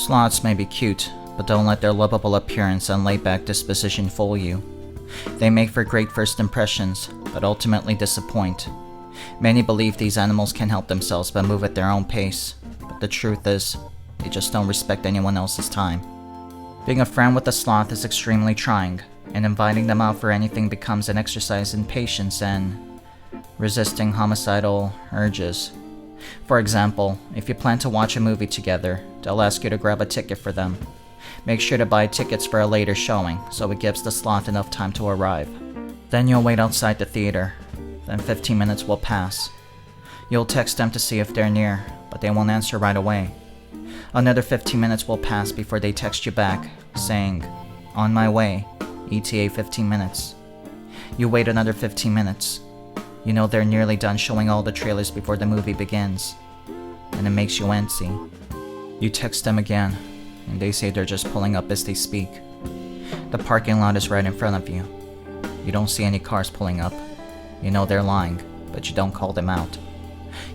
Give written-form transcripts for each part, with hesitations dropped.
Sloths may be cute, but don't let their lovable appearance and laid-back disposition fool you. They make for great first impressions, but ultimately disappoint. Many believe these animals can help themselves but move at their own pace, but the truth is, they just don't respect anyone else's time. Being a friend with a sloth is extremely trying, and inviting them out for anything becomes an exercise in patience and resisting homicidal urges. For example, if you plan to watch a movie together, they'll ask you to grab a ticket for them. Make sure to buy tickets for a later showing, so it gives the sloth enough time to arrive. Then you'll wait outside the theater. Then 15 minutes will pass. You'll text them to see if they're near, but they won't answer right away. Another 15 minutes will pass before they text you back, saying, "On my way, ETA 15 minutes. You wait another 15 minutes. You know they're nearly done showing all the trailers before the movie begins, and it makes you antsy. You text them again, and they say they're just pulling up as they speak. The parking lot is right in front of you. You don't see any cars pulling up. You know they're lying, but you don't call them out.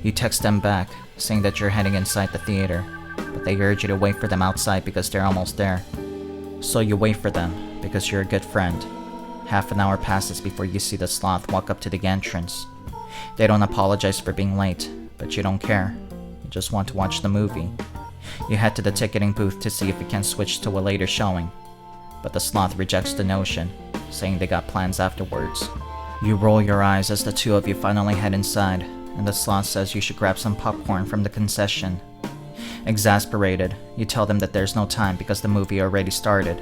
You text them back, saying that you're heading inside the theater, but they urge you to wait for them outside because they're almost there. So you wait for them, because you're a good friend. Half an hour passes before you see the sloth walk up to the entrance. They don't apologize for being late, but you don't care. You just want to watch the movie. You head to the ticketing booth to see if you can switch to a later showing, but the sloth rejects the notion, saying they got plans afterwards. You roll your eyes as the two of you finally head inside, and the sloth says you should grab some popcorn from the concession. Exasperated, you tell them that there's no time because the movie already started.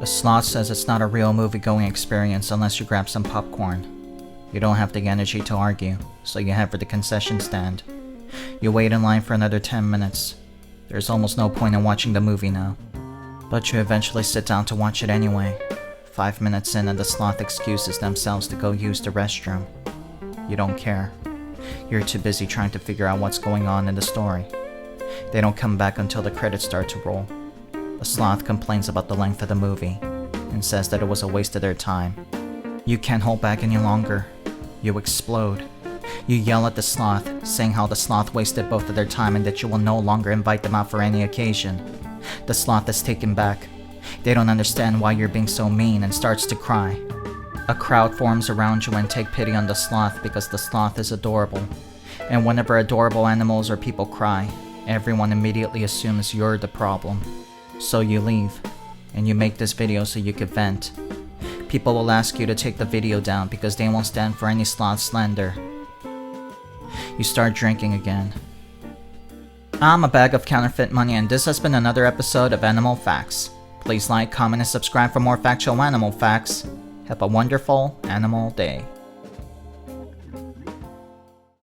The sloth says it's not a real movie-going experience unless you grab some popcorn. You don't have the energy to argue, so you head for the concession stand. You wait in line for another 10 minutes. There's almost no point in watching the movie now, but you eventually sit down to watch it anyway. 5 minutes in and the sloth excuses themselves to go use the restroom. You don't care. You're too busy trying to figure out what's going on in the story. They don't come back until the credits start to roll. The sloth complains about the length of the movie and says that it was a waste of their time. You can't hold back any longer. You explode. You yell at the sloth, saying how the sloth wasted both of their time and that you will no longer invite them out for any occasion. The sloth is taken back. They don't understand why you're being so mean and starts to cry. A crowd forms around you and take pity on the sloth because the sloth is adorable. And whenever adorable animals or people cry, everyone immediately assumes you're the problem. So you leave, and you make this video so you could vent. People will ask you to take the video down because they won't stand for any sloth slander. You start drinking again. I'm a bag of counterfeit money, and this has been another episode of Animalphax. Please like, comment, and subscribe for more factual animal facts. Have a wonderful animal day.